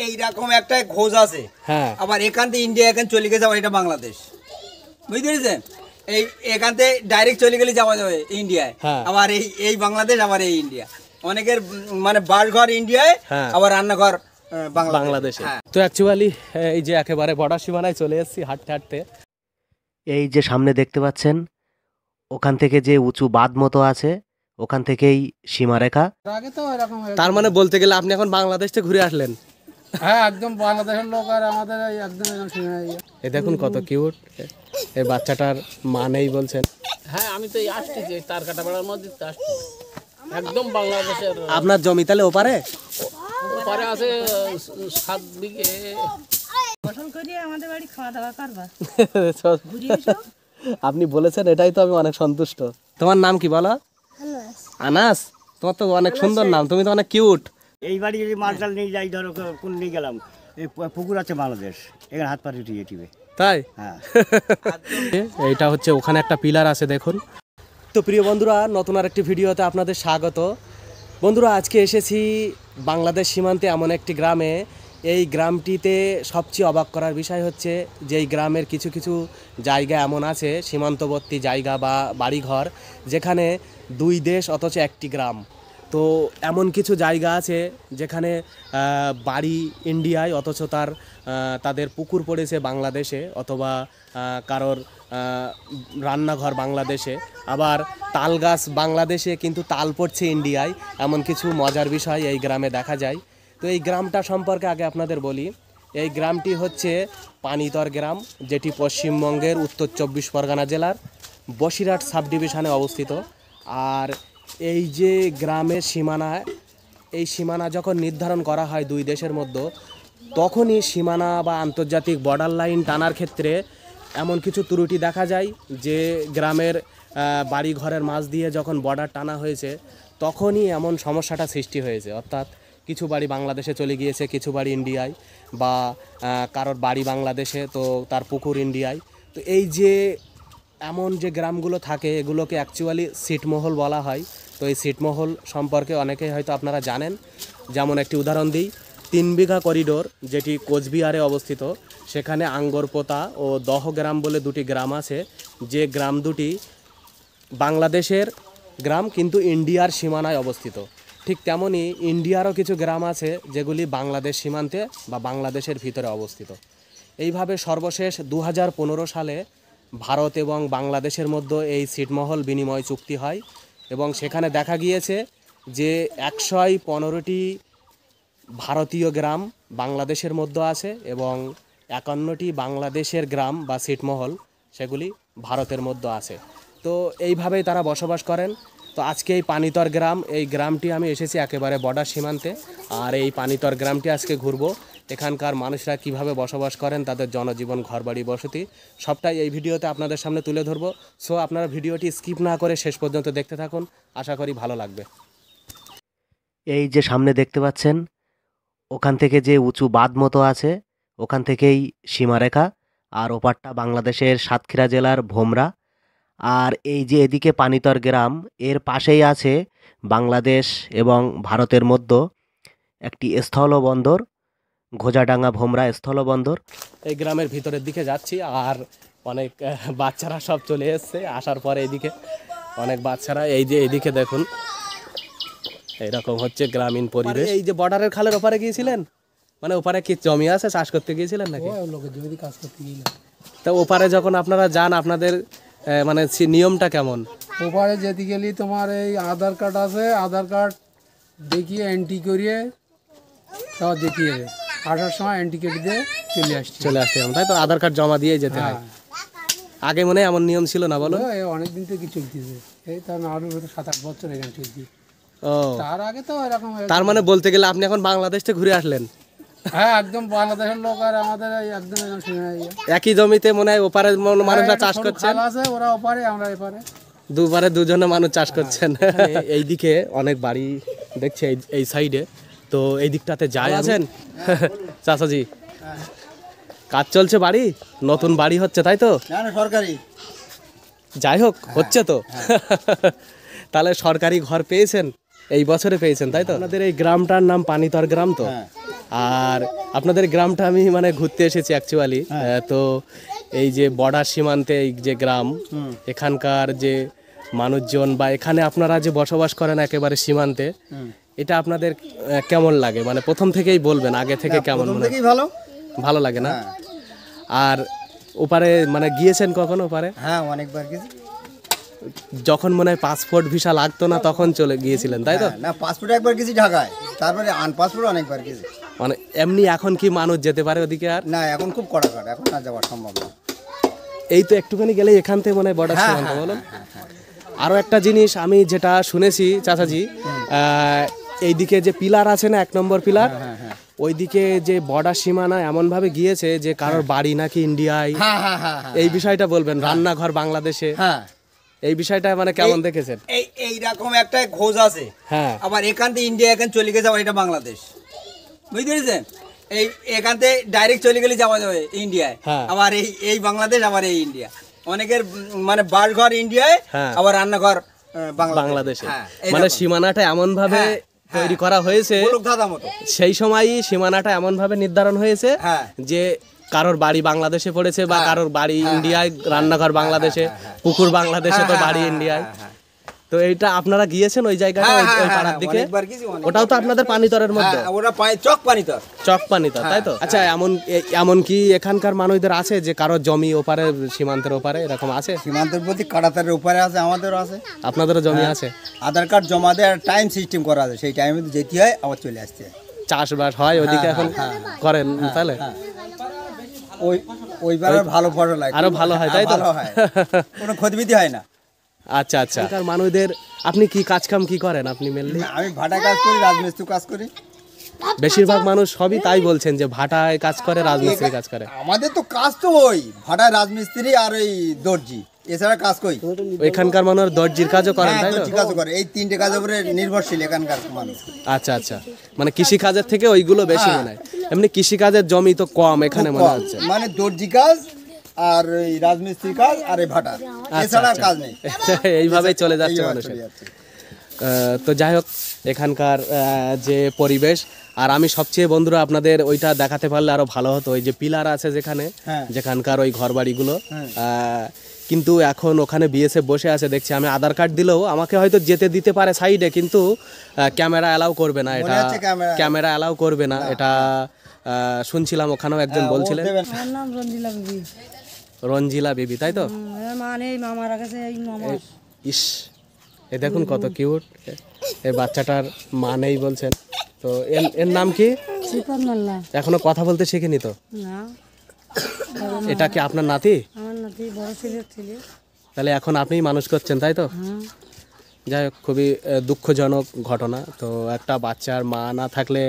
এইরকম একটা খোঁজ আছে। হ্যাঁ, আবার এখান থেকে ইন্ডিয়া এখান চলে গেছে, আবার এটা বাংলাদেশ, বুঝতে পেরেছেন? এই এখান থেকে ডাইরেক্ট চলে গেলে যাওয়া যাবে ইন্ডিয়ায়, আবার এই বাংলাদেশ, আবার এই ইন্ডিয়া। অনেকের মানে বাড়িঘর ইন্ডিয়ায়, আবার রান্নাঘর বাংলাদেশে। তো অ্যাকচুয়ালি এই যে একেবারে বর্ডার সীমানায় চলে এসেছি হাঁটতে হাঁটতে। এই যে সামনে দেখতে পাচ্ছেন, ওখান থেকে যে উঁচু বাঁধ মতো আছে, ওখান থেকেই সীমারেখা। তার মানে বলতে গেলে আপনি এখন বাংলাদেশ থেকে ঘুরে আসলেন? হ্যাঁ, একদম বাংলাদেশের লোক, আর আমাদের একদম এই দেখুন কত কিউট এই বাচ্চাটার মা নেই বলছেন। হ্যাঁ, আমি তো আসছি যে তার কাটা বেড়ার মধ্যে আসছি, একদম বাংলাদেশের। আপনার জমি তাহলে ওপারে? ওপারে আছে 7 বিঘে। ফসল করিয়ে আমাদের বাড়ি খাওয়া দাওয়া করবা। আপনি বলেছেন, এটাই তো আমি অনেক সন্তুষ্ট। তোমার নাম কি বলো? আনাস। তোমার তো অনেক সুন্দর নাম, তুমি তো অনেক কিউট। এই বাড়ি যদি মালটাল নিয়ে যাই, ধরো কোন নিয়ে গেলাম, এই পুকুর আছে বাংলাদেশ, এখানে হাত পা উঠিয়ে টিবে। তাই? হ্যাঁ। এইটা হচ্ছে ওখানে একটা পিলার আছে দেখুন। তো প্রিয় বন্ধুরা, নতুন আরেকটি ভিডিওতে আপনাদের স্বাগত। বন্ধুরা, আজকে এসেছি বাংলাদেশ সীমান্তে এমন একটি গ্রামে। এই গ্রামটিতে সবচেয়ে অবাক করার বিষয় হচ্ছে যে এই গ্রামের কিছু কিছু জায়গা এমন আছে, সীমান্তবর্তী জায়গা বা বাড়িঘর, যেখানে দুই দেশ অথচ একটি গ্রাম। তো এমন কিছু জায়গা আছে যেখানে বাড়ি ইন্ডিয়ায় অথচ তাদের পুকুর পড়েছে বাংলাদেশে, অথবা কারোর রান্নাঘর বাংলাদেশে, আবার তাল গাছ বাংলাদেশে কিন্তু তাল পড়ছে ইন্ডিয়ায়। এমন কিছু মজার বিষয় এই গ্রামে দেখা যায়। তো এই গ্রামটা সম্পর্কে আগে আপনাদের বলি। এই গ্রামটি হচ্ছে পানিতর গ্রাম, যেটি পশ্চিমবঙ্গের উত্তর 24 পরগনা জেলার বসিরহাট সাব ডিভিশনে অবস্থিত। আর এই যে গ্রামের সীমানা, এই সীমানা যখন নির্ধারণ করা হয় দুই দেশের মধ্যে, তখনই সীমানা বা আন্তর্জাতিক বর্ডার লাইন টানার ক্ষেত্রে এমন কিছু ত্রুটি দেখা যায় যে গ্রামের বাড়ি ঘরের মাঝ দিয়ে যখন বর্ডার টানা হয়েছে, তখনই এমন সমস্যাটা সৃষ্টি হয়েছে। অর্থাৎ কিছু বাড়ি বাংলাদেশে চলে গিয়েছে, কিছু বাড়ি ইন্ডিয়ায়, বা কারোর বাড়ি বাংলাদেশে তো তার পুকুর ইন্ডিয়ায়। তো এই যে এমন যে গ্রামগুলো থাকে, এগুলোকে অ্যাকচুয়ালি ছিটমহল বলা হয়। তো এই ছিটমহল সম্পর্কে অনেকেই হয়তো আপনারা জানেন। যেমন একটি উদাহরণ দিই, 3 বিঘা করিডোর, যেটি কোচবিহারে অবস্থিত, সেখানে আঙ্গরপোতা ও দহগ্রাম বলে দুটি গ্রাম আছে, যে গ্রাম দুটি বাংলাদেশের গ্রাম কিন্তু ইন্ডিয়ার সীমানায় অবস্থিত। ঠিক তেমনই ইন্ডিয়ারও কিছু গ্রাম আছে যেগুলি বাংলাদেশ সীমান্তে বা বাংলাদেশের ভিতরে অবস্থিত। এইভাবে সর্বশেষ 2015 সালে ভারত এবং বাংলাদেশের মধ্যে এই ছিটমহল বিনিময় চুক্তি হয়, এবং সেখানে দেখা গিয়েছে যে 115টি ভারতীয় গ্রাম বাংলাদেশের মধ্যে আছে, এবং 51টি বাংলাদেশের গ্রাম বা ছিটমহল সেগুলি ভারতের মধ্যে আছে। তো এইভাবেই তারা বসবাস করেন। তো আজকে এই পানিতর গ্রাম, এই গ্রামটি আমি এসেছি একেবারে বর্ডার সীমান্তে, আর এই পানিতর গ্রামটি আজকে ঘুরবো। এখানকার মানুষরা কিভাবে বসবাস করেন, তাদের জনজীবন, ঘরবাড়ি, বসতি, সবটাই এই ভিডিওতে আপনাদের সামনে তুলে ধরবো। সো আপনারা ভিডিওটি স্কিপ না করে শেষ পর্যন্ত দেখতে থাকুন, আশা করি ভালো লাগবে। এই যে সামনে দেখতে পাচ্ছেন, ওখান থেকে যে উঁচু বাঁধ মতো আছে, ওখান থেকেই সীমারেখা। আর ওপারটা বাংলাদেশের সাতক্ষীরা জেলার ভোমরা। আর এই যে এদিকে পানিতর গ্রাম, এর পাশেই আছে বাংলাদেশ এবং ভারতের মধ্যে একটি স্থলবন্দর, ঘোজাডাঙ্গা ভোমরা স্থলবন্দর। এই গ্রামের ভিতরের দিকে যাচ্ছি, আর অনেক বাচ্চারা সব চলে এসছে। আসার পরে এইদিকে অনেক বাচ্চারা, এই যে এইদিকে দেখুন, এইরকম হচ্ছে গ্রামীণ পরিবেশ। এই যে বর্ডারের খালের ওপারে গিয়েছিলেন, মানে ওপারে কি জমি আছে, চাষ করতে গিয়েছিলেন নাকি? তা ওপারে যখন আপনারা যান, আপনাদের মানে নিয়মটা কেমন? ওপারে যেতে গেলে তোমার এই আধার কার্ড আছে, আধার কার্ড দেখিয়ে এন্ট্রি করিয়ে সব দেখিয়ে আসার সময় এন্ট্রি কেটে দিয়ে চলে আসতে তাই তো? আধার কার্ড জমা দিয়ে যেতে হয়। আগে মনে হয় এমন নিয়ম ছিল না, বলো? অনেক দিন থেকে চলতেছে, এই তার আরো 7-8 বছর এখানে চলছে। ও, তার আগে তো এরকম। তার মানে বলতে গেলে আপনি এখন বাংলাদেশ থেকে ঘুরে আসলেন? হ্যাঁ, একদম বাংলাদেশের লোক, আর আমাদের একদম একই জমিতে মনে হয় ওপারে মানুষরা চাষ করছেন। ওরা ওপারে, আমরা এপারে, দুপারে দুজনে মানুষ চাষ করছেন। এইদিকে অনেক বাড়ি দেখছে এই সাইডে। তো এই দিকটাতে যায় আছেন চাচাজি? কাজ চলছে, বাড়ি নতুন বাড়ি হচ্ছে, তাই তো? সরকারি, যাই হোক, হচ্ছে তো। তাহলে সরকারি ঘর পেয়েছেন? এই বছরে পেয়েছেন তাই তো? আপনাদের এই গ্রামটার নাম পানিতর গ্রাম তো? আর আপনাদের গ্রামটা আমি মানে ঘুরতে এসেছি অ্যাকচুয়ালি। তো এই যে বর্ডার সীমান্তে এই যে গ্রাম, এখানকার যে মানুষজন বা এখানে আপনারা যে বসবাস করেন একেবারে সীমান্তে, এটা আপনাদের কেমন লাগে? মানে প্রথম থেকেই বলবেন, আগে থেকে কেমন মনে হয়? ভালো ভালো লাগে না? আর ওপারে মানে গিয়েছেন কখনো ওপারে? হ্যাঁ, অনেকবার গেছি। যখন মনে হয় পাসপোর্ট ভিসা লাগতো না তখন চলে গিয়েছিলেন তাই তো? না, পাসপোর্ট একবার গেছি ঢাকায়, তারপরে আনপাসপোর্ট অনেকবার গেছি। মানে এমনি এখন কি মানুষ যেতে পারে ওদিকে? আর না, এখন খুব কড়া, এখন না যাওয়া সম্ভব না। এই তো একটুখানি গেলে এখান থেকে মনে হয় বর্ডার সীমান্ত, বলুন। আরও একটা জিনিস আমি যেটা শুনেছি চাচাজি, এইদিকে যে পিলার আছে না, 1 নম্বর পিলার, ওইদিকে যে বর্ডার সীমানা এমনভাবে গিয়েছে যে কারোর বাড়ি নাকি ইন্ডিয়ায়। এই বিষয়টা বলবেন, রান্নাঘর বাংলাদেশে, এই বিষয়টা মানে কেমন দেখেছেন? এইরকম একটা খোঁজ আছে। হ্যাঁ, আবার এখান থেকে ইন্ডিয়া এখানে চলে গেছে, আবার এটা বাংলাদেশ, বুঝতে পেরেছেন? এখান থেকে ডাইরেক্ট চলে গেলে যাওয়া যাবে ইন্ডিয়ায়, আবার এই বাংলাদেশ, আবার এই ইন্ডিয়া। অনেকের মানে বাসঘর ইন্ডিয়ায়, আবার রান্নাঘর বাংলাদেশে। মানে সীমানাটা এমন ভাবে তৈরি করা হয়েছে, সেই সময়ই সীমানাটা এমন ভাবে নির্ধারণ হয়েছে যে কারোর বাড়ি বাংলাদেশে পড়েছে বা কারোর বাড়ি ইন্ডিয়ায়, রান্নাঘর বাংলাদেশে, পুকুর বাংলাদেশে, তো বাড়ি ইন্ডিয়ায়। তো এইটা আপনারা গিয়েছেন ওই জায়গাটা, ওই পাড়ার দিকে? ওটাও তো আপনাদের পানিতরের মধ্যে? ওটা চক পানিতর, চক পানিতর, তাই তো? আচ্ছা, এমন কি এখানকার মানুষদের আছে যে কারো জমি ওপারে, সীমান্তের ওপারে এরকম আছে? সীমান্তের প্রতি কাটাতারের ওপারে আছে, আমাদেরও আছে। আপনাদেরও জমি আছে? আধার কার্ড জমা দেওয়ার টাইম সিস্টেম করা আছে, সেই টাইমে যেতে হয়, আবার চলে আসতে হয়। চাষবাস হয় ওদিকে এখন করেন তাহলে? ওইবার ভালো ফসল হয়, আরো ভালো হয় তাই তো? কোনো ক্ষতিবিধি হয় না। আচ্ছা আচ্ছা। মানুষদের আপনি কি কাজ কাম কি করেন আপনি মেনলি? আমি ভাটা কাজ করি, রাজমিস্ত্রি কাজ করি। বেশিরভাগ মানুষ সবই তাই বলছেন যে ভাটায় কাজ করে, রাজমিস্ত্রি কাজ করে। আমাদের তো কাজ তো ওই ভাটায় রাজমিস্ত্রি আর ওই দর্জি, এছাড়া কাজ করি। এখানকার মানুষ দর্জির কাজও করেন তাই তো? দর্জি কাজও করে, এই 3টে কাজের উপরে নির্ভরশীল এখানকার মানুষ। আচ্ছা আচ্ছা, মানে কৃষি কাজের থেকে ওইগুলো বেশি মনে হয়। এমনি কৃষি কাজের জমি তো কম এখানে মনে হচ্ছে। মানে দর্জি কাজ আর এই রাজমিস্ত্রি কাজ আর এই ভাটা, এছাড়া কাজ নেই। এইভাবেই চলে যাচ্ছে মানুষের। তো যাই হোক, এখানকার যে পরিবেশ, আর আমি সবচেয়ে বন্ধুরা আপনাদের ওইটা দেখাতে পারলে আরো ভালো হতো, ওই যে পিলার আছে যেখানে, যেখানকার ওই ঘর বাড়িগুলো। কিন্তু এখন ওখানে বিএসএফ বসে আছে দেখছি। আমি আধার কার্ড দিলেও আমাকে হয়তো যেতে দিতে পারে সাইডে, কিন্তু ক্যামেরা অ্যালাউ করবে না, এটা ক্যামেরা অ্যালাউ করবে না, এটা শুনছিলাম ওখানেও একজন বলছিলেন। আমার নাম রঞ্জিলা বিবি। রঞ্জিলা বিবি, তাই তো? মা নেই, মা মারা গেছে, এই মামা। ইস, এ দেখুন কত কিউট, এই বাচ্চাটার মা নেই বলছেন। তো এর নাম কি? শ্রীপদ মোল্লা। এখনো কথা বলতে শেখেনি তো? না। এটা কি আপনার নাতি? আমার নাতি, বড় ছেলে। তাহলে এখন আপনিই মানুষ করছেন তাই তো? যাই হোক, খুবই দুঃখজনক ঘটনা। তো একটা বাচ্চার মা না থাকলে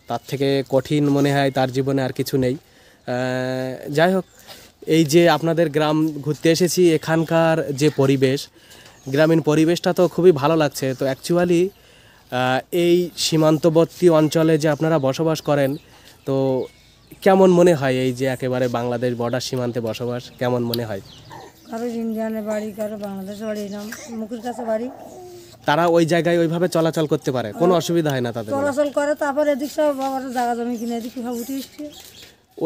তার থেকে কঠিন মনে হয় তার জীবনে আর কিছু নেই। যাই হোক, এই যে আপনাদের গ্রাম ঘুরতে এসেছি, এখানকার যে পরিবেশ, গ্রামীণ পরিবেশটা তো খুবই ভালো লাগছে। তো অ্যাকচুয়ালি এই সীমান্তবর্তী অঞ্চলে যে আপনারা বসবাস করেন, তো কেমন মনে হয় এই যে একেবারে বাংলাদেশ বর্ডার সীমান্তে বসবাস, কেমন মনে হয়? কারো ইন্ডিয়ানের বাড়ি, কারো বাংলাদেশের বাড়ি, নাম মুখের কাছে বাড়ি। তারা ওই জায়গায় ওইভাবে চলাচল করতে পারে, কোনো অসুবিধা হয় না তাদের? চলাচল করে, তারপর এদিক সব বাবার জায়গা জমি কিনে এদিকে সব উঠে এসছে।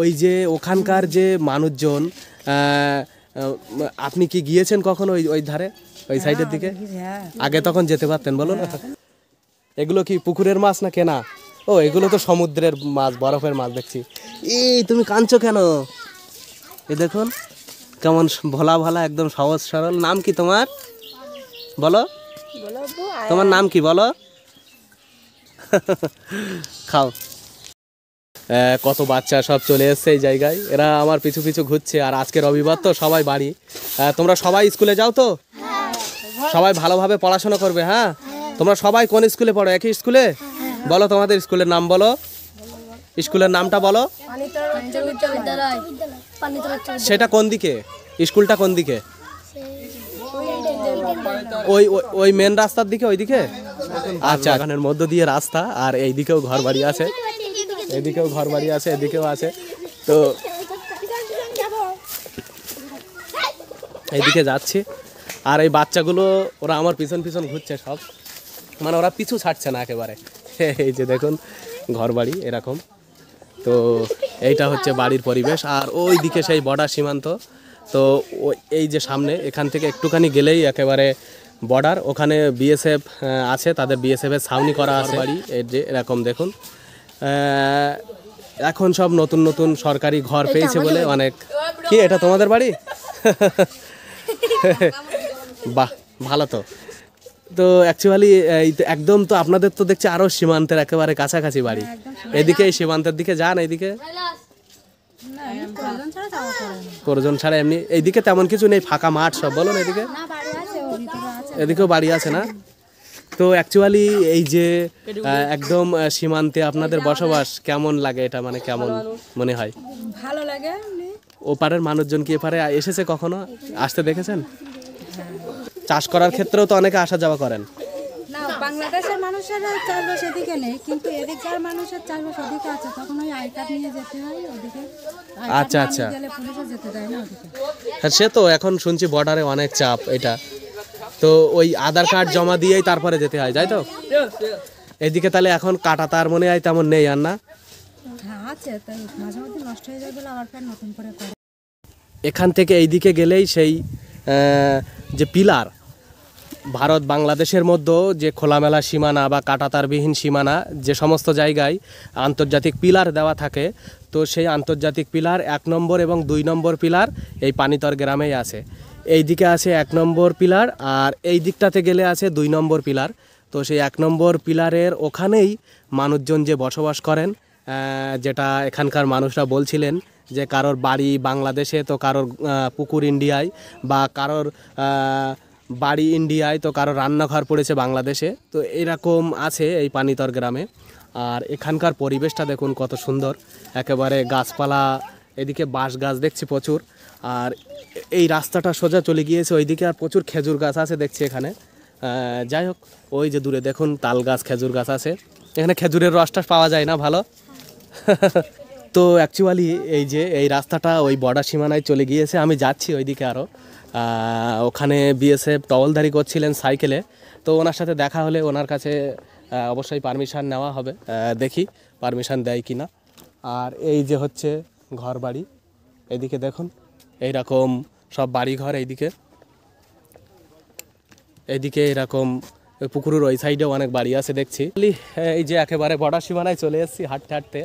ওই যে ওখানকার যে মানুষজন, আপনি কি গিয়েছেন কখনো ওই ধারে, ওই সাইডের দিকে? আগে তখন যেতে পারতেন, বলুন। এগুলো কি পুকুরের মাছ না কেনা? ও, এগুলো তো সমুদ্রের মাছ, বরফের মাছ দেখছি। এই তুমি কাঁদছো কেন? এ দেখুন কেমন ভোলা ভালা, একদম সহজ সরল। নাম কি তোমার, বলো? তোমার নাম কি বলো? খাও। কত বাচ্চা সব চলে এসছে এই জায়গায়, এরা আমার পিছু পিছু ঘুরছে। আর আজকে রবিবার তো সবাই বাড়ি। তোমরা সবাই স্কুলে যাও তো? সবাই ভালোভাবে পড়াশোনা করবে, হ্যাঁ? তোমরা সবাই কোন স্কুলে পড়ো? একই স্কুলে? বলো তোমাদের স্কুলের নাম বলো, স্কুলের নামটা বলো। সেটা কোন দিকে? স্কুলটা কোন দিকে? ওই মেন রাস্তার দিকে, ওই দিকে? আচ্ছা, এখানের মধ্য দিয়ে রাস্তা, আর এইদিকেও ঘর বাড়ি আছে, এদিকেও ঘর বাড়ি আছে, এদিকেও আছে। তো এইদিকে যাচ্ছি, আর এই বাচ্চাগুলো ওরা আমার পিছন পিছন ঘুরছে সব। মানে ওরা পিছু ছাড়ছে না একেবারে। এই যে দেখুন ঘর বাড়ি এরকম। তো এইটা হচ্ছে বাড়ির পরিবেশ। আর ওই দিকে সেই বর্ডার সীমান্ত। তো এই যে সামনে এখান থেকে একটুখানি গেলেই একেবারে বর্ডার, ওখানে বিএসএফ আছে, তাদের বিএসএফের ছাউনি করা আছে বাড়ি। এই যে এরকম দেখুন, এখন সব নতুন নতুন সরকারি ঘর পেয়েছে বলে অনেক। কি এটা তোমাদের বাড়ি? বাহ, ভালো তো। তো অ্যাকচুয়ালি একদম তো আপনাদের তো দেখছি আরও সীমান্তের একেবারে কাছাকাছি বাড়ি। এদিকে এই সীমান্তের দিকে যান, এইদিকে প্রয়োজন ছাড়া এমনি এইদিকে তেমন কিছু নেই, ফাঁকা মাঠ সব। বলুন এদিকে, এদিকেও বাড়ি আছে না? তো অ্যাকচুয়ালি এই যে একদম সীমান্তে আপনাদের বসবাস কেমন লাগে? এটা মানে কেমন মনে হয়? ভালো লাগে। ওপারের মানুষজন কি এপারে এসেছে কখনো? আসতে দেখেছেন? চাষ করার ক্ষেত্রেও তো অনেকে আসা যাওয়া করেন। না, বাংলাদেশের মানুষের চাষবাস এদিকে নেই, কিন্তু এদিককার মানুষের চাষবাস ওদিকে আছে। তখন ওই আই কার্ড নিয়ে যেতে হয় ওদিকে। আচ্ছা আচ্ছা, গেলে পুলিশে যেতে দেয় না ওদিকে। হ্যাঁ, সে তো এখন শুনছি বর্ডারে অনেক চাপ এটা। তো ওই আধার কার্ড জমা দিয়েই তারপরে যেতে হয়, তাই তো? এদিকে তাহলে এখন কাটা তার মনে হয় তেমন নেই আর না? হ্যাঁ আছে, তাই মাঝে মধ্যে নষ্ট হয়ে যায় বলে আবার ফের নতুন করে করে। এখান থেকে এইদিকে গেলেই সেই যে পিলার, ভারত বাংলাদেশের মধ্যে যে খোলামেলা সীমানা বা কাঁটাতারবিহীন সীমানা, যে সমস্ত জায়গায় আন্তর্জাতিক পিলার দেওয়া থাকে, তো সেই আন্তর্জাতিক পিলার 1 নম্বর এবং 2 নম্বর পিলার এই পানিতর গ্রামেই আছে। এই দিকে আছে 1 নম্বর পিলার, আর এই দিকটাতে গেলে আছে 2 নম্বর পিলার। তো সেই 1 নম্বর পিলারের ওখানেই মানুষজন যে বসবাস করেন, যেটা এখানকার মানুষরা বলছিলেন যে কারোর বাড়ি বাংলাদেশে, তো কারোর পুকুর ইন্ডিয়ায়, বা কারোর বাড়ি ইন্ডিয়ায়, তো কারোর রান্নাঘর পড়েছে বাংলাদেশে। তো এরকম আছে এই পানিতর গ্রামে। আর এখানকার পরিবেশটা দেখুন কত সুন্দর, একেবারে গাছপালা, এদিকে বাঁশ গাছ দেখছি প্রচুর। আর এই রাস্তাটা সোজা চলে গিয়েছে ওইদিকে, আর প্রচুর খেজুর গাছ আছে দেখছি এখানে। যাই হোক, ওই যে দূরে দেখুন তাল গাছ, খেজুর গাছ আছে। এখানে খেজুরের রসটা পাওয়া যায় না ভালো। তো অ্যাকচুয়ালি এই যে এই রাস্তাটা ওই বর্ডার সীমানায় চলে গিয়েছে। আমি যাচ্ছি ওইদিকে আরও। ওখানে বিএসএফ টহলদারি করছিলেন সাইকেলে। তো ওনার সাথে দেখা হলে ওনার কাছে অবশ্যই পারমিশন নেওয়া হবে, দেখি পারমিশন দেয় কি না। আর এই যে হচ্ছে ঘর বাড়ি, এইদিকে দেখুন এইরকম সব বাড়ি ঘর। এইদিকে এরকম পুকুরের ওই সাইডেও অনেক বাড়ি আছে দেখছি। এই যে একেবারে বর্ডার সীমানায় চলে এসেছি হাঁটতে হাঁটতে।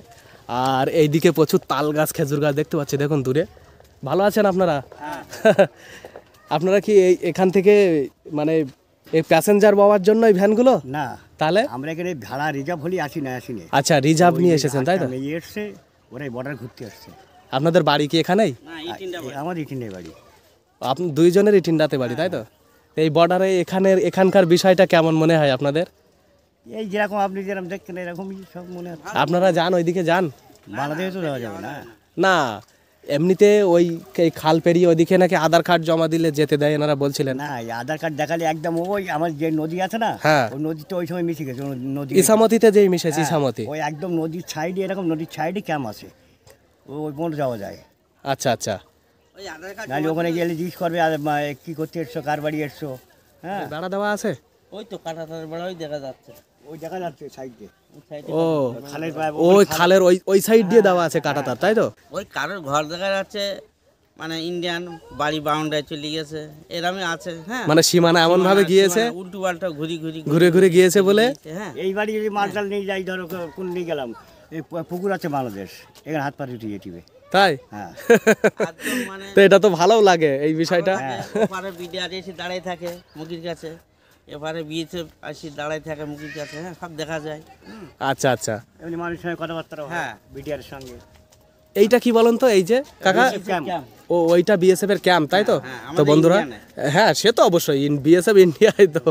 আর এইদিকে প্রচুর তাল গাছ, খেজুর গাছ দেখতে পাচ্ছি দেখুন দূরে। ভালো আছেন আপনারা? আপনারা কি এখান থেকে মানে এই প্যাসেঞ্জার পাওয়ার জন্য এই ভ্যানগুলো? না, তাহলে আমরা এখানে ভাড়া রিজার্ভ হলেই আসিনি। আচ্ছা, রিজার্ভ নিয়ে এসেছেন তাই তো? এসছে, ওরাই বর্ডার ঘুরতে আসছে। আপনাদের বাড়ি কি এখানেই? আমার ইটিন্ডাই বাড়ি। আপনি দুইজনের ইটিন্ডাতে বাড়ি তাই তো? এই বর্ডারে এখানকার বিষয়টা কেমন মনে হয় আপনাদের? এই যেরকম আপনি যেরকম দেখছেন এরকমই সব মনে হচ্ছে। আপনারা যান ওইদিকে যান? বাংলাদেশে তো যাওয়া যাবে না। না, এমনিতে ওই খাল পেরিয়ে ওইদিকে নাকি আধার কার্ড জমা দিলে যেতে দেয় এনারা বলছিলেন। না, আধার কার্ড দেখালে একদম ওই আমার যে নদী আছে না, হ্যাঁ, ওই নদীতে ওই সময় মিশে গেছে। নদী ইসামতিতে যেই মিশেছে, ইসামতি ওই একদম নদীর সাইডে, এরকম নদীর সাইডে ক্যাম্প আছে, ওই পর্যন্ত যাওয়া যায়। আচ্ছা আচ্ছা, নাহলে ওখানে গেলে জিজ্ঞেস করবে কি করতে এসছো, কার বাড়ি এসছো। হ্যাঁ, বেড়া দেওয়া আছে ওই তো কাঁটাতার বেড়া ওই দেখা যাচ্ছে, ওই দেখা যাচ্ছে সাইডে। ও, খালের ওই খালের ওই সাইড দিয়ে দেওয়া আছে কাঁটাতার, তাই তো? ওই কারোর ঘর দেখা যাচ্ছে, মানে ইন্ডিয়ান বাড়ি বাউন্ডারি চলে গেছে, এরমই আছে। হ্যাঁ, মানে সীমানা এমন ভাবে গিয়েছে, উল্টো পাল্টা ঘুরে ঘুরে গিয়েছে বলে। হ্যাঁ, এই বাড়ি যদি মালটাল নিয়ে যাই, ধরো কোন নিয়ে গেলাম, এই পুকুর আছে বাংলাদেশ, এখানে হাত পা উঠিয়ে টিবে। তাই? হ্যাঁ, মানে তো এটা তো ভালো লাগে এই বিষয়টা। ওপারে বিডিআর এসে দাঁড়ায় থাকে মুখির কাছে, এবারে বিএসএফ আসি দাঁড়ায় থাকে মুখির কাছে। হ্যাঁ, সব দেখা যায়। আচ্ছা আচ্ছা, এমনি মানুষের সঙ্গে কথাবার্তা। হ্যাঁ, বিডিআর সঙ্গে। এইটা কি বলুন তো, এই যে কাকা, ও ওইটা বিএসএফ এর ক্যাম্প তাই তো? তো বন্ধুরা, হ্যাঁ সে তো অবশ্যই বিএসএফ ইন্ডিয়ায়। তো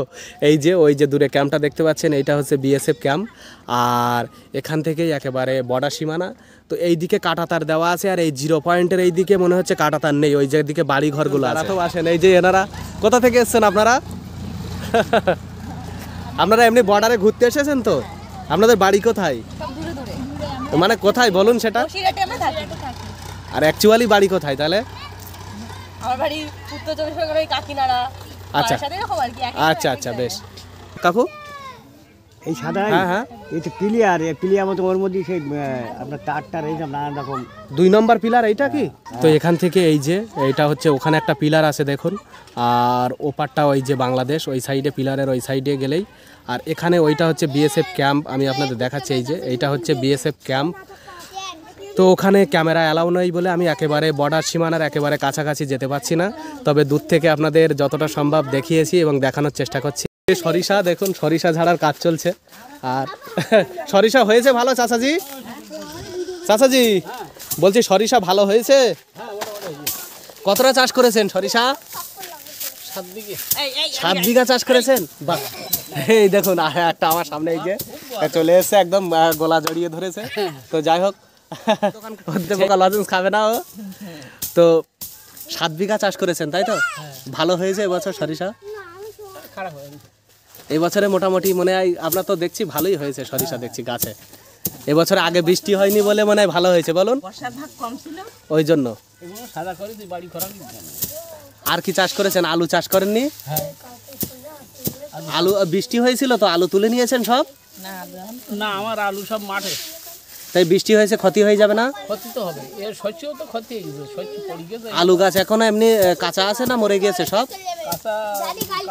এই যে ওই যে দূরে ক্যাম্পটা দেখতে পাচ্ছেন, এইটা হচ্ছে বিএসএফ ক্যাম্প। আর এখান থেকেই একেবারে বর্ডার সীমানা। তো এই দিকে কাঁটাতার দেওয়া আছে, আর এই 0 পয়েন্টের এই দিকে মনে হচ্ছে কাঁটাতার নেই, ওই যে দিকে বাড়ি ঘরগুলো আছে। তো আসেন, এই যে এনারা কোথা থেকে এসেছেন আপনারা? আপনারা এমনি বর্ডারে ঘুরতে এসেছেন তো? আপনাদের বাড়ি কোথায়, মানে কোথায় বলুন সেটা? আর অ্যাকচুয়ালি বাড়ি কোথায় তাহলে? আমার বাড়ি উত্তর চব্বিশ পরগনার কাকিনাড়া। আচ্ছা আচ্ছা আচ্ছা, বেশ। কাকু এই সাদা হ্যাঁ হ্যাঁ এই তো প্লেয়ার, প্লেয়ার মতো ওর মধ্যে সেই আপনার তারটার এইসব নানান রকম। 2 নম্বর পিলার এইটা কি? তো এখান থেকে এই যে এইটা হচ্ছে ওখানে একটা পিলার আছে দেখুন, আর ওপারটা ওই যে বাংলাদেশ, ওই সাইডে পিলারের ওই সাইডে গেলেই, আর এখানে ওইটা হচ্ছে বিএসএফ ক্যাম্প। আমি আপনাদের দেখাচ্ছি, এই যে এইটা হচ্ছে বিএসএফ ক্যাম্প। তো ওখানে ক্যামেরা অ্যালাউ নেই বলে আমি একেবারে বর্ডার সীমানার একেবারে কাছাকাছি যেতে পারছি না, তবে দূর থেকে আপনাদের যতটা সম্ভব দেখিয়েছি এবং দেখানোর চেষ্টা করছি। সরিষা দেখুন, সরিষা ঝাড়ার কাজ চলছে। আর সরিষা হয়েছে ভালো চাচাজি? চাচাজি বলছি সরিষা ভালো হয়েছে? কতটা চাষ করেছেন সরিষা? 7 বিঘা চাষ করেছেন? বাহ, এই দেখুন একটা আমার সামনে এই যে চলে এসছে, একদম গলা জড়িয়ে ধরেছে। তো যাই হোক, লজেন্স খাবে না ও। তো 7 বিঘা চাষ করেছেন তাই তো? ভালো হয়েছে এবছর সরিষা? এবছরে মোটামুটি মনে হয় আপনার তো দেখছি ভালোই হয়েছে সরিষা, দেখছি গাছে। এবছরে আগে বৃষ্টি হয়নি বলে মনে হয় ভালো হয়েছে, বলুন? ওই জন্য। আর কি চাষ করেছেন? আলু চাষ করেননি? আলু বৃষ্টি হয়েছিল তো আলু তুলে নিয়েছেন সব? না, আমার আলু সব মাঠে। তাই বৃষ্টি হয়েছে, ক্ষতি হয়ে যাবে না? ক্ষতি তো হবে, এর শস্যও তো ক্ষতি হয়ে গেছে, শস্য পড়ে গেছে। আলু গাছ এখনো এমনি কাঁচা আছে না মরে গিয়েছে সব?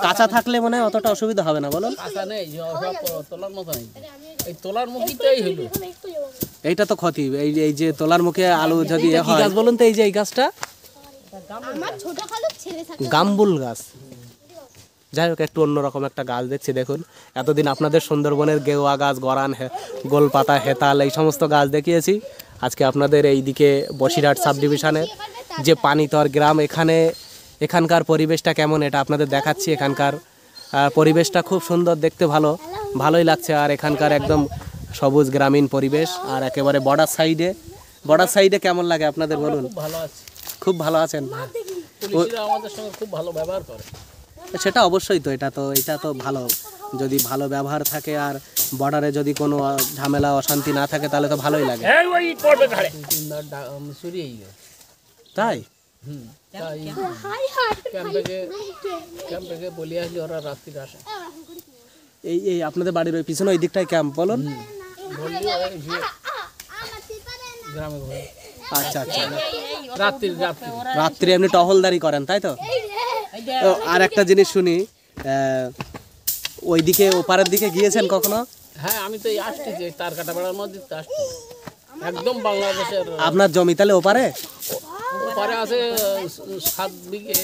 কাঁচা থাকলে মনে হয় অতটা অসুবিধা হবে না, বলুন? কাঁচা নেই, সব তোলার মতো নেই। এই তোলার মুখিটাই হলো, এইটা তো ক্ষতি। এই যে তোলার মুখে আলু যদি হয়, গাছ বলুন তো? এই যে এই গাছটা গাম্বুল গাছ। যাই হোক, একটু অন্যরকম একটা গাছ দেখছি দেখুন। এতদিন আপনাদের সুন্দরবনের গেওয়া গাছ, গরান, গোলপাতা, হেতাল এই সমস্ত গাছ দেখিয়েছি। আজকে আপনাদের এইদিকে বসিরহাট সাব ডিভিশনের যে পানিতর গ্রাম, এখানকার পরিবেশটা কেমন এটা আপনাদের দেখাচ্ছি। এখানকার পরিবেশটা খুব সুন্দর, দেখতে ভালোই লাগছে। আর এখানকার একদম সবুজ গ্রামীণ পরিবেশ, আর একেবারে বর্ডার সাইডে কেমন লাগে আপনাদের বলুন? ভালো আছে, খুব ভালো আছেন। পুলিশরা আমাদের সঙ্গে খুব ভালো ব্যবহার করে। সেটা অবশ্যই, তো এটা তো ভালো। যদি ভালো ব্যবহার থাকে আর বর্ডারে যদি কোনো ঝামেলা অশান্তি না থাকে তাহলে তো ভালোই লাগে, তাই? ক্যাম্পে বলে আসলে ওরা রাত্রির আসে। এই আপনাদের বাড়ির ওই পিছনে ওই দিকটায় ক্যাম্প, বলুন? গ্রামে ঘুরে। আচ্ছা আচ্ছা, রাত্রি এমনি টহলদারি করেন তাই তো? আর একটা জিনিস শুনি, ওইদিকে ওপারের দিকে গিয়েছেন কখনো? হ্যাঁ, আমি তো আসছি যে তার কাটা বেড়ার মধ্যে আসছি, একদম বাংলাদেশের। আপনার জমি তাহলে ওপারে? ওপারে আছে 7 বিঘে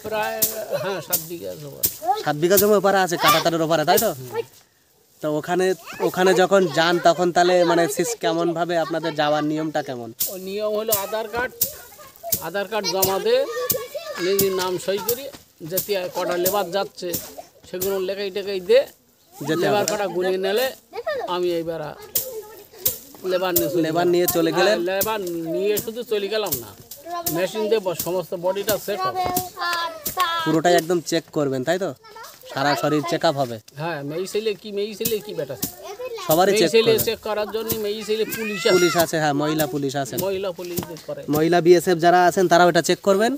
প্রায়, হ্যাঁ 7 বিঘে আছে। 7 বিঘা জমি ওপারে আছে, কাটাতারের ওপারে, তাই তো? তো ওখানে যখন যান তখন তাহলে মানে কেমন ভাবে আপনাদের যাওয়ার নিয়মটা কেমন? ওই নিয়ম হলো আধার কার্ড জমা দে, নিজের নাম সই করি, যেতে কটা লেবার যাচ্ছে সেগুলো লেখাই টেকাই দে, লেবার কটা গুনিয়ে নিলে আমি এইবার লেবার নিয়ে চলে গেলেন। লেবার নিয়ে শুধু চলে গেলাম না, মেশিন দিয়ে সমস্ত বডিটা চেক হবে, পুরোটাই একদম চেক করবেন তাই তো? সারা শরীর চেক আপ হবে? হ্যাঁ, মেয়ে ছেলে কি বেটা সবারই চেক করার জন্য মেয়ে ছেলে পুলিশ আছে। হ্যাঁ, মহিলা পুলিশ আছে, করে। মহিলা বিএসএফ যারা আছেন তারা ওটা চেক করবেন।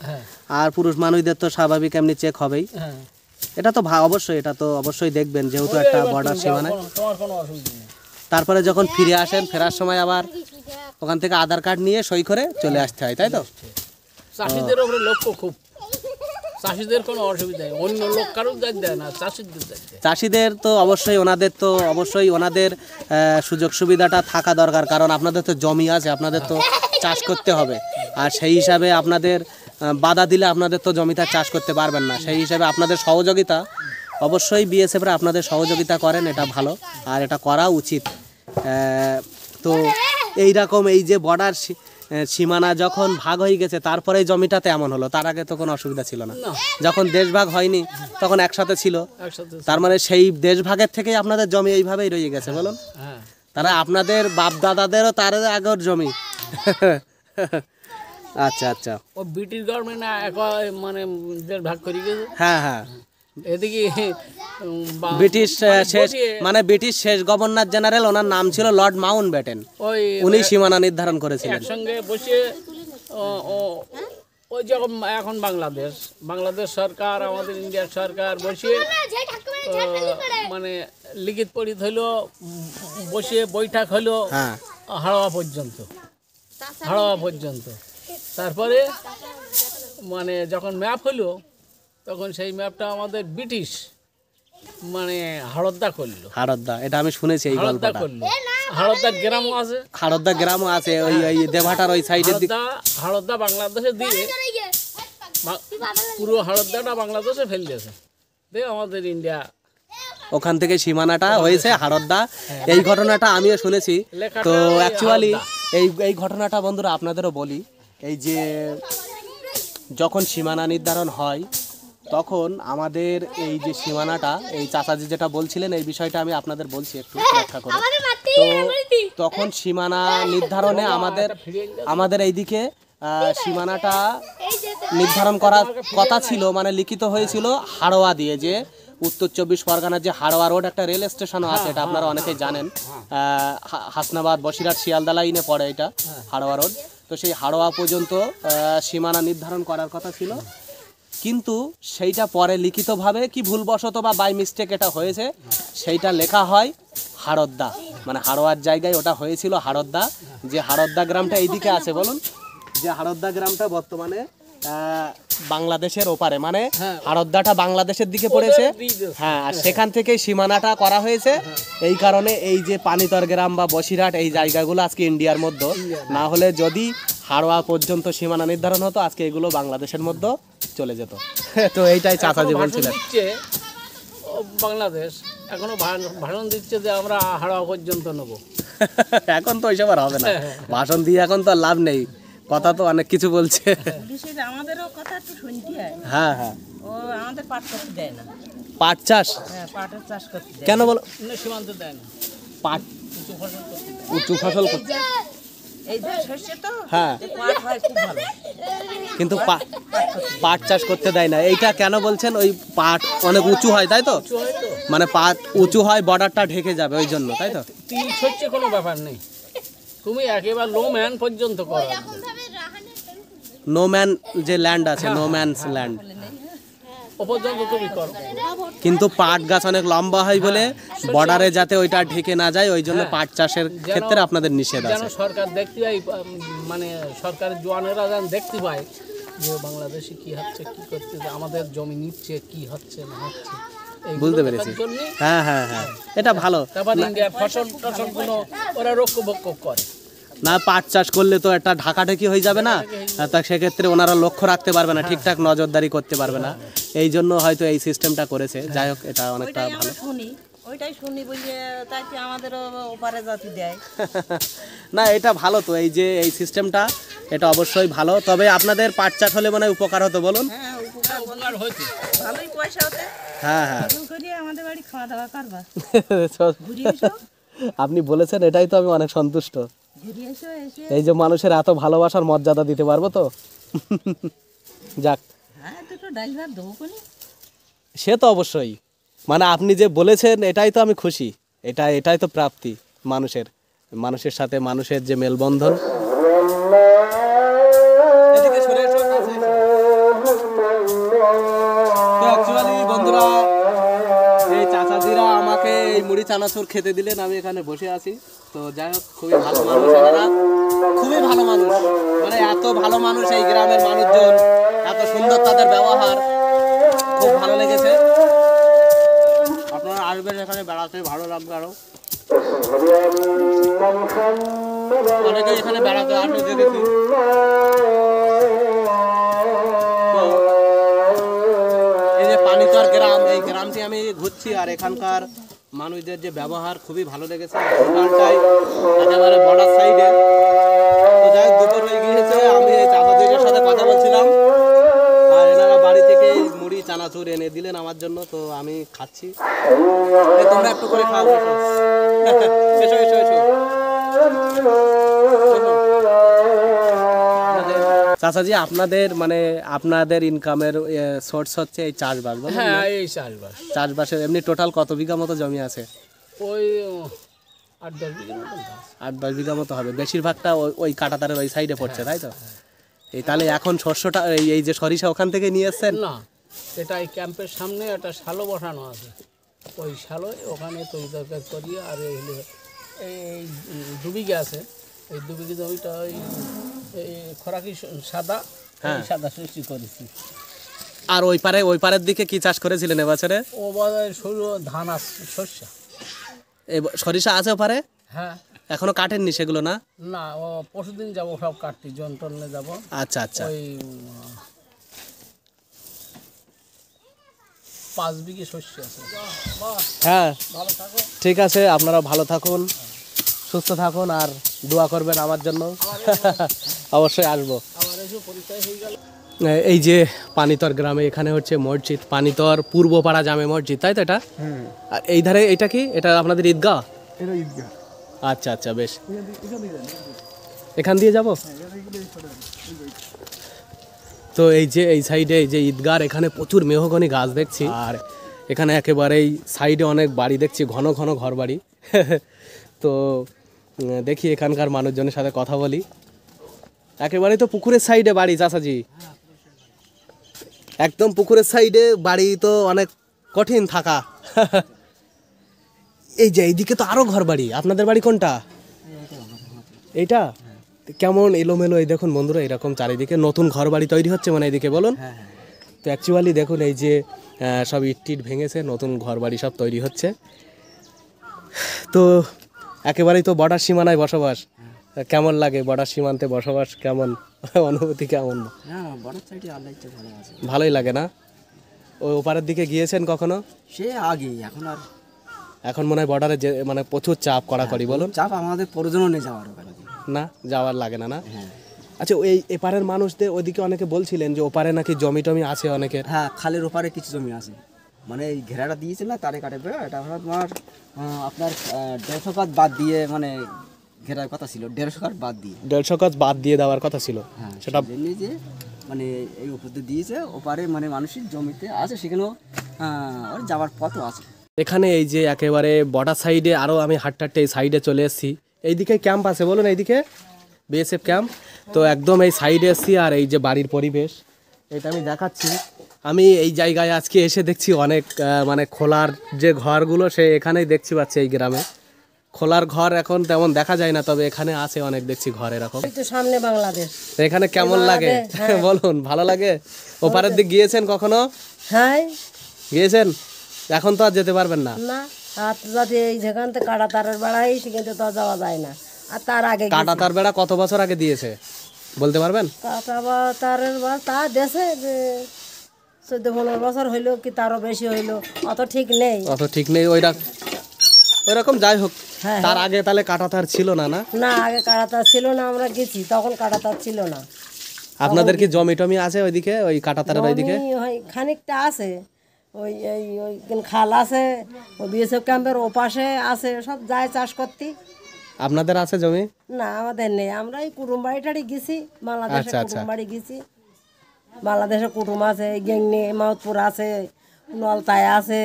আর পুরুষ মানুষদের তো স্বাভাবিক এমনি চেক হবেই। এটা তো অবশ্যই দেখবেন, যেহেতু একটা বর্ডার সীমানায়। তারপরে যখন ফিরে আসেন, ফেরার সময় আবার ওখান থেকে আধার কার্ড নিয়ে সই করে চলে আসতে হয়, তাই তো? চাষিদের উপরে লক্ষ্য খুব, চাষিদের কোনো অসুবিধা নেই, অন্য লোক কারোর দায়িত্ব দেয় না, চাষিদের তো অবশ্যই ওনাদের সুযোগ সুবিধাটা থাকা দরকার, কারণ আপনাদের তো জমি আছে, আপনাদের তো চাষ করতে হবে। আর সেই হিসাবে আপনাদের বাধা দিলে আপনাদের তো জমিটা চাষ করতে পারবেন না। সেই হিসাবে আপনাদের সহযোগিতা অবশ্যই বিএসএফরা আপনাদের সহযোগিতা করেন, এটা ভালো আর এটা করা উচিত। তো এইরকম এই যে বর্ডার সীমানা যখন ভাগ হয়ে গেছে তারপরে জমিটাতে এমন হলো, তার আগে তো কোনো অসুবিধা ছিল না। যখন দেশ ভাগ হয়নি তখন একসাথে ছিল, তার মানে সেই দেশ ভাগের থেকেই আপনাদের জমি এইভাবেই রয়ে গেছে, বলুন? তারা আপনাদের বাপ দাদাদেরও তার আগের জমি। আচ্ছা আচ্ছা, ও ব্রিটিশ গভর্নমেন্ট মানে দেশ ভাগ করে গেছে। হ্যাঁ, এদিকে ব্রিটিশ শেষ গভর্নর জেনারেল, ওনার নাম ছিল লর্ড মাউন্টব্যাটেন, উনি সীমানা নির্ধারণ করেছিলেন। একসঙ্গে বসে ওই যখন এখন বাংলাদেশ সরকার, আমাদের ইন্ডিয়ার সরকার বসে মানে লিখিত পড়িত হইলো বসে বৈঠক হইলো হ্যাঁ হাড়োয়া পর্যন্ত তারপরে মানে যখন ম্যাপ হলো তখন সেই ম্যাপটা আমাদের ব্রিটিশ মানে হাড়দ্দা করলো। হাড়দ্দা, এটা আমি শুনেছি এই হাড়দ্দা গল্পটা। করলো, হাড়দ্দার গ্রামও আছে, হাড়দ্দা গ্রামও আছে ওই ওই দেভাটার ওই সাইডের দিকে। হাড়দ্দা বাংলাদেশে দিয়ে পুরো হাড়দ্দাটা বাংলাদেশে ফেল দিয়েছে, দেখ আমাদের ইন্ডিয়া ওখান থেকে সীমানাটা হয়েছে হাড়দ্দা। এই ঘটনাটা আমিও শুনেছি। তো অ্যাকচুয়ালি এই ঘটনাটা বন্ধুরা আপনাদেরও বলি, এই যে যখন সীমানা নির্ধারণ হয় তখন আমাদের এই যে সীমানাটা, এই চাচাজি যেটা বলছিলেন এই বিষয়টা আমি আপনাদের বলছি একটু ব্যাখ্যা করে। তো তখন সীমানা নির্ধারণে আমাদের এইদিকে সীমানাটা নির্ধারণ করার কথা ছিল, মানে লিখিত হয়েছিল হাড়োয়া দিয়ে, যে উত্তর 24 পরগনার যে হাড়োয়া রোড একটা রেল স্টেশনও আছে, এটা আপনারা অনেকেই জানেন, হাসনাবাদ বসিরহাট শিয়ালদা লাইনে পড়ে এটা হাড়োয়া রোড। তো সেই হাড়োয়া পর্যন্ত সীমানা নির্ধারণ করার কথা ছিল, কিন্তু সেইটা পরে লিখিতভাবে কি ভুলবশত বা বাই মিস্টেক এটা হয়েছে, সেইটা লেখা হয় হাড়দ্দা, মানে হাড়োয়ার জায়গায় ওটা হয়েছিল হাড়দ্দা। যে হাড়দ্দা গ্রামটা এইদিকে আছে বলুন, যে হাড়দ্দা গ্রামটা বর্তমানে বাংলাদেশের ওপারে, মানে হাড়দ্দাটা বাংলাদেশের দিকে পড়েছে। হ্যাঁ, আর সেখান থেকেই সীমানাটা করা হয়েছে। এই কারণে এই যে পানিতর গ্রাম বা বসিরহাট এই জায়গাগুলো আজকে ইন্ডিয়ার মধ্যে, না হলে যদি হাড়োয়া পর্যন্ত সীমানা নির্ধারণ হতো আজকে এগুলো বাংলাদেশের মধ্যে চলে যেত। তো এইটাই চাচাজি বলছিলেন। বাংলাদেশ এখনো ভাষণ দিচ্ছে যে আমরা হাড়োয়া পর্যন্ত নেবো। এখন তো ওইসব আর হবে না, ভাষণ দিয়ে এখন তো লাভ নেই, কথা তো অনেক কিছু বলছে। আমাদেরও কথা একটু শুনতে হয়। হ্যাঁ হ্যাঁ, ও আমাদের পাট করতে দেয় না। পাট চাষ? হ্যাঁ, পাটের চাষ করতে দেয়। কেন বলো? সীমান্ত দেয় না, পাট উঁচু ফসল এই যে শস্য তো হ্যাঁ, পাট হয় খুব ভালো, কিন্তু পাট চাষ করতে দেয় না। এইটা কেন বলছেন? ওই পাট অনেক উঁচু হয় তাই তো, মানে পাট উঁচু হয়, বর্ডারটা ঢেকে যাবে ওই জন্য, তাই তো? তিল শস্যে কোনো ব্যাপার নেই, তুমি একেবারে লো ম্যান পর্যন্ত করো। নো ম্যান যে ল্যান্ড আছে, নো ম্যানস ল্যান্ড, ও পর্যন্ত তুমি করো। কিন্তু পাট গাছ অনেক লম্বা হয় বলে বর্ডারে যাতে ওইটা ঢেকে না যায়, ওই জন্য পাট চাষের ক্ষেত্রে আপনাদের নিষেধ আছে। সরকার দেখতে পাই, মানে সরকারের জওয়ানেরা যেন দেখতে পায় যে বাংলাদেশে কি হচ্ছে, কি করছে, আমাদের জমি নিচ্ছে, কি হচ্ছে না হচ্ছে, বুঝতে পেরেছি। হ্যাঁ হ্যাঁ হ্যাঁ, এটা ভালো। তারপর ইন্ডিয়ার ফসলগুলো ওরা রক্ষবক্ষ করে না, পাট চাষ করলে তো একটা ঢাকাঢাকি হয়ে যাবে না, তা সেক্ষেত্রে ওনারা লক্ষ্য রাখতে পারবে না, ঠিকঠাক নজরদারি করতে পারবে না, এই জন্য হয়তো এই সিস্টেমটা করেছে। যাই হোক, এটা অনেকটা ভালো। ওইটাই শুনি বলে তাই কি আমাদেরও ওপারে জাতি দেয় না, এটা ভালো তো, এই যে এই সিস্টেমটা, এটা অবশ্যই ভালো। তবে আপনাদের পাট চাষ হলে মানে উপকার হতো বলুন? হ্যাঁ, উপকার হয়েছে, ভালোই পয়সা হতে। হ্যাঁ হ্যাঁ, আমাদের বাড়ি খাওয়া দাওয়া করবা, আপনি বলেছেন, এটাই তো আমি অনেক সন্তুষ্ট। এই যে মানুষের এত ভালোবাসার মর্যাদা দিতে পারবো তো। যাক, সে তো অবশ্যই, মানে আপনি যে বলেছেন এটাই তো আমি খুশি, এটাই তো প্রাপ্তি মানুষের সাথে মানুষের যে মেলবন্ধন। বন্ধুরা, এই চাচাজিরা আমাকে এই মুড়ি চানাচুর খেতে দিলেন, আমি এখানে বসে আছি। তো যাই হোক, খুবই ভালো মানুষ এনারা, খুবই ভালো মানুষ, মানে এত ভালো মানুষ এই গ্রামের মানুষজন, এত সুন্দর তাদের ব্যবহার, খুব ভালো লেগেছে। আপনারা আসবেন এখানে বেড়াতে, ভালো লাগবে আরো। অনেকে এখানে বেড়াতে আসে দেখেছি। এই যে পানিতর গ্রাম, এই গ্রামটি আমি ঘুরছি, আর এখানকার মানুষদের যে ব্যবহার খুবই ভালো লেগেছে। টোটালটাই একেবারে বর্ডার সাইডে। তো যাই হোক, দুপুর হয়ে গিয়েছে, আমি এই চাচাদের সাথে কথা বলছিলাম, আর এনারা বাড়ি থেকে মুড়ি চানাচুর এনে দিলেন আমার জন্য, তো আমি খাচ্ছি। তোমরা একটু করে খাও, এসো এসো এসো। চাচাজি, আপনাদের ইনকামের সোর্স হচ্ছে এই চাষবাস? হ্যাঁ, এই চাষবাসের এমনি টোটাল কত বিঘা মতো জমি আছে? ওই 8-10 বিঘা মতো। 8-10 বিঘা মতো হবে। বেশিরভাগটা ওই কাঁটাতারের ওই সাইডে পড়ছে, তাই তো? এই তাহলে এখন শস্যটা, এই যে সরিষা ওখান থেকে নিয়ে এসছেন? না, এটা এই ক্যাম্পের সামনে একটা শালো বসানো আছে, ওই শালয় ওখানে তৈরি তরকারি করি। আর এই হলো এই দুবিঘা আছে, এই দুবিঘা জমিটা ওই খরাকি সাদা সাদা সৃষ্টি করেছি। আর ওই পারের দিকে কি চাষ করেছিলেন এবছরে? ও বাজারে সরু ধান আছে, শস্য। সরিষা আছে ওপারে? হ্যাঁ। এখনো কাটেননি সেগুলো? না না, ও পরশুদিন যাবো সব কাটতে, যন্ত্রণে যাবো। আচ্ছা আচ্ছা। ওই 5 বিঘে শস্য আছে। হ্যাঁ ঠিক আছে, আপনারা ভালো থাকুন, সুস্থ থাকুন, আর দোয়া করবেন আমার জন্য। অবশ্যই আসবো। এই যে পানিতর গ্রামে, এখানে হচ্ছে মসজিদ, পানিতর পূর্বপাড়া জামে মসজিদ, তাই তো? এটা আর এই ধারে এটা কি? এটা আপনাদের ঈদগাহ? আচ্ছা আচ্ছা, বেশ। এখান দিয়ে যাব। তো এই যে এই সাইডে এই যে ঈদগাহ, এখানে প্রচুর মেহগনি গাছ দেখছি, আর এখানে একেবারেই সাইডে অনেক বাড়ি দেখছি, ঘন ঘন ঘর বাড়ি। তো দেখি এখানকার মানুষজনের সাথে কথা বলি। একেবারে তো পুকুরের সাইডে বাড়ি চাচাজি, একদম পুকুরের সাইডে বাড়ি, তো অনেক কঠিন থাকা। এই যে এইদিকে তো আরো ঘর বাড়ি। আপনাদের বাড়ি কোনটা? এইটা কেমন এলোমেলো, এই দেখুন বন্ধুরা, এরকম চারিদিকে নতুন ঘর বাড়ি তৈরি হচ্ছে, মানে এইদিকে বলুন। তো অ্যাকচুয়ালি দেখুন এই যে সব ইট টিট ভেঙেছে, নতুন ঘর বাড়ি সব তৈরি হচ্ছে। তো একেবারেই তো বর্ডার সীমানায় বসবাস। কেমন লাগে বর্ডার সীমান্তে বসবাস? কেমন অনুভূতি? কেমন? ভালোই লাগে না? ওই ওপারের দিকে গিয়েছেন কখনো? সে আগে, এখন আর এখন মনে হয় বর্ডারে যে মানে প্রচুর চাপ কড়াকড়ি, বলুন। চাপ আমাদের প্রয়োজনও নেই যাওয়ার, না যাওয়ার লাগে না? না। আচ্ছা, ওই এপারের মানুষদের ওইদিকে অনেকে বলছিলেন যে ওপারে নাকি জমি টমি আছে অনেকের। হ্যাঁ, খালের ওপারে কিছু জমি আছে, মানে এই ঘেরাটা দিয়েছে না, তারে কাটে এটা তোমার আপনার 150 কাজ বাদ দিয়ে, মানে ঘেরার কথা ছিল 150 কাজ বাদ দিয়ে, 150 কাজ বাদ দিয়ে দেওয়ার কথা ছিল। হ্যাঁ, সেটা যে মানে এই উপর দিয়ে দিয়েছে, ওপারে মানে মানুষের জমিতে আছে, সেখানেও ওর যাওয়ার পথও আছে। এখানে এই যে একেবারে বর্ডার সাইডে আরও আমি হাঁটতে এই সাইডে চলে এসেছি। এইদিকে ক্যাম্প আছে, বলুন, এইদিকে বিএসএফ ক্যাম্প। তো একদম এই সাইডে এসেছি, আর এই যে বাড়ির পরিবেশ এটা আমি দেখাচ্ছি। আমি এই জায়গায় আজকে এসে দেখছি অনেক মানে খোলার যে ঘরগুলো, সে এখানেই দেখছি পাচ্ছি। এই গ্রামে খোলার ঘর এখন তেমন দেখা যায় না, তবে এখানে আছে অনেক দেখছি ঘর এরকম। সামনে বাংলাদেশ। এখানে কেমন লাগে বলুন? ভালো লাগে? ওপারের দিক গিয়েছেন কখনো? হ্যাঁ গিয়েছেন। এখন তো আর যেতে পারবেন না। না, আর যদি এই যেখান থেকে কাটা তারের বেড়াই, সেখান থেকে তো যাওয়া যায় না। আর তার আগে কাটা তার বেড়া কত বছর আগে দিয়েছে বলতে পারবেন? কাটা বা তারের বেড়া তা দেশে 14-15 বছর হইলো কি তারও বেশি হইলো, অত ঠিক নেই। অত ঠিক নেই ওইরকম, যাই হোক। তার আগে তাহলে কাটা তার ছিল না? না না, আগে কাটা তার ছিল না, আমরা গেছি তখন কাটা তার ছিল না। আপনাদের কি জমি টমি আছে ওইদিকে, ওই কাটা তারের ওইদিকে? খানিকটা আছে, ওই খাল আছে, ওই বিএসএফ ক্যাম্পের ওপাশে আছে, সব যায় চাষ করতে। আপনাদের আছে জমি? না, আমাদের নেই। আমরা এই কুটুম বাড়ি টাড়ি গেছি, বাংলাদেশে কুটুম বাড়ি গেছি। বাংলাদেশে কুটুম আছে, গেংনি মাউতপুর আছে, নলতায় আছে,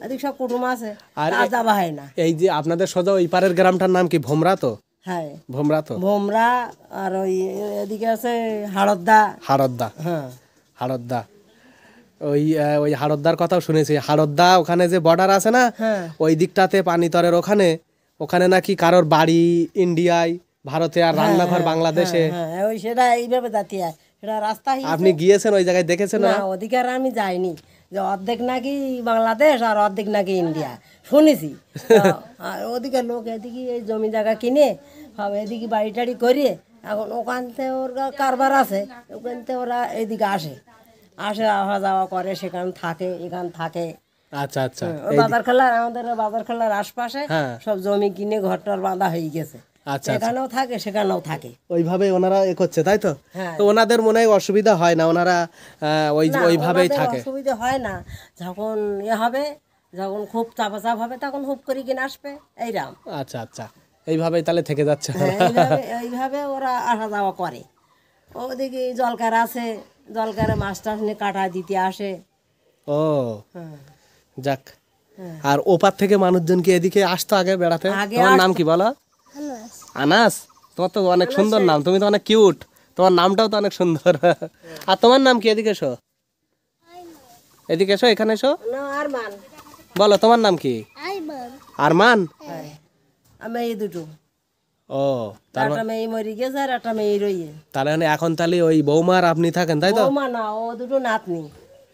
এদিকে সব কুটুম আছে, আর যাওয়া হয় না। এই যে আপনাদের সোজা ওই পারের গ্রামটার নাম কি? ভোমরা তো? হ্যাঁ, ভোমরা তো। ভোমরা, আর ওই এদিকে আছে হাড়দ্দা। হাড়দ্দা, হ্যাঁ, হাড়দ্দা। ওই হাড়দ্দার কথাও শুনেছি। হাড়দ্দা ওখানে যে বর্ডার আছে না, ওই দিকটাতে পানিতরের ওখানে নাকি কারোর বাড়ি ইন্ডিয়ায়, ভারতে, আর রান্নাঘর বাংলাদেশে। ওই সেটা এইভাবে জাতি হয়, সেটা রাস্তা। আপনি গিয়েছেন ওই জায়গায়, দেখেছেন? না, ওদিকে আর আমি যাইনি। যে অর্ধেক নাকি বাংলাদেশ আর অর্ধেক নাকি ইন্ডিয়া শুনেছি। আর ওদিকে লোক এদিকে এই জমি জায়গা কিনে সব এদিকে বাড়ি টাড়ি করিয়ে, এখন ওখান থেকে ওর কারবার আছে, ওখান থেকে ওরা এদিকে আসে আসা যাওয়া করে, সেখানে থাকে, এখান থাকে। আচ্ছা আচ্ছা। আমাদের বাজার খেলার আশপাশে সব জমি কিনে ঘরটার বাঁধা হয়ে গেছে। আচ্ছা, এখানেও থাকে, সেখানেও থাকে। ওইভাবে ওনারা করছে, তাই তো? তো ওনাদের মনে হয় অসুবিধা হয় না, ওনারা ওইভাবেই থাকে। অসুবিধা হয় না, যখন হবে, যখন খুব চাপাচাপ হবে, তখন হুপ করে কিনে আসবে, এইরকম। আচ্ছা আচ্ছা, এইভাবেই তাহলে থেকে যাচ্ছে। এইভাবে ওরা আসা যাওয়া করে। ওদিকে জলকার আছে, জলকারে মাছ টাছ নিয়ে কাটা দিতে আসে। ও যাক। আর ওপার থেকে মানুষজন কি এদিকে আসতো আগে বেড়াতে? তোমার নাম কি বলো? আনাস। তোমার তো অনেক সুন্দর নাম, তুমি তো অনেক কিউট, তোমার নামটাও তো অনেক সুন্দর। আর তোমার নাম কি? এদিকে এসো, এদিকে এসো, এখানে এসো। বলো তোমার নাম কি? আরমান। আমি এই দুটো, ও তার একটা মেয়ে মরে গেছে আর একটা মেয়ে রইয়ে। তাহলে মানে এখন তাহলে ওই বৌমার আপনি থাকেন তাই তো? বৌমা না, ও দুটো নাতনি।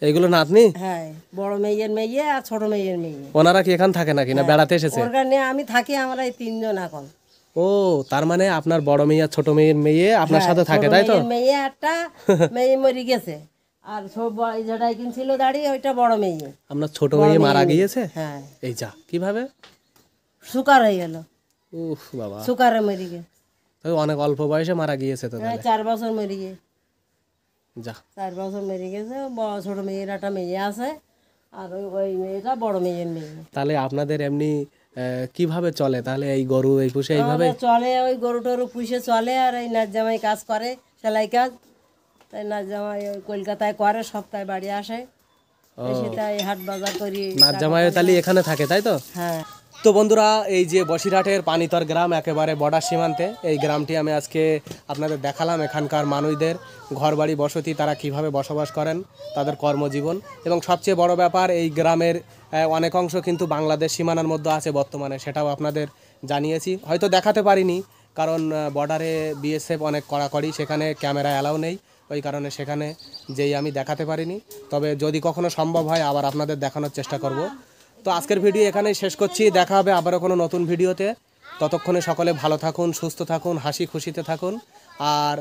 এইগুলো নাতনি? হ্যাঁ, বড় মেয়ের মেয়ে আর ছোট মেয়ের মেয়ে। ওনারা কি এখান থাকে নাকি না বেড়াতে এসেছে? ওর কারণে আমি থাকি, আমরা এই তিনজন এখন। ও তার মানে আপনার বড় মেয়ে আর ছোট মেয়ের মেয়ে আপনার সাথে থাকে তাই তো? মেয়ে একটা মেয়ে মরে গেছে, আর সব যেটাই কিনছিল দাঁড়িয়ে ওইটা বড় মেয়ে। আপনার ছোট মেয়ে মারা গিয়েছে? হ্যাঁ। এই যা, কিভাবে? সুগার হয়ে গেল। উফ বাবা, সুগারে মরে গেছে। অনেক অল্প বয়সে মারা গিয়েছে তো? 4 বছর মরে গিয়ে। যা, 4 বছর মরে গেছে। ছোট মেয়ের একটা মেয়ে আছে, আর ওই মেয়েটা বড় মেয়ের মেয়ে। তাহলে আপনাদের এমনি কিভাবে চলে তাহলে এই গরু এই পুষে এইভাবে চলে? ওই গরু টরু পুষে চলে, আর এই নাচ জামাই কাজ করে, সেলাই কাজ। তাই নাচ জামাই ওই কলকাতায় করে, সপ্তাহে বাড়ি আসে, এসে তাই হাট বাজার করি। নাচ জামাই তাহলে এখানে থাকে তাই তো? হ্যাঁ। তো বন্ধুরা, এই যে বসিরহাটের পানিতর গ্রাম, একেবারে বর্ডার সীমান্তে, এই গ্রামটি আমি আজকে আপনাদের দেখালাম। এখানকার মানুষদের ঘরবাড়ি বসতি, তারা কিভাবে বসবাস করেন, তাদের কর্মজীবন, এবং সবচেয়ে বড় ব্যাপার এই গ্রামের অনেক অংশ কিন্তু বাংলাদেশ সীমানার মধ্যে আছে বর্তমানে, সেটাও আপনাদের জানিয়েছি। হয়তো দেখাতে পারিনি কারণ বর্ডারে বিএসএফ অনেক কড়াকড়ি, সেখানে ক্যামেরা অ্যালাউ নেই, ওই কারণে সেখানে যেই আমি দেখাতে পারিনি। তবে যদি কখনো সম্ভব হয় আবার আপনাদের দেখানোর চেষ্টা করব। তো আজকের ভিডিও এখানেই শেষ করছি, দেখা হবে আবারও কোনো নতুন ভিডিওতে। ততক্ষণে সকলে ভালো থাকুন, সুস্থ থাকুন, হাসি খুশিতে থাকুন। আর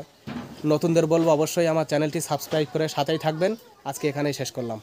নতুনদের বলবো অবশ্যই আমার চ্যানেলটি সাবস্ক্রাইব করে সাথেই থাকবেন। আজকে এখানেই শেষ করলাম।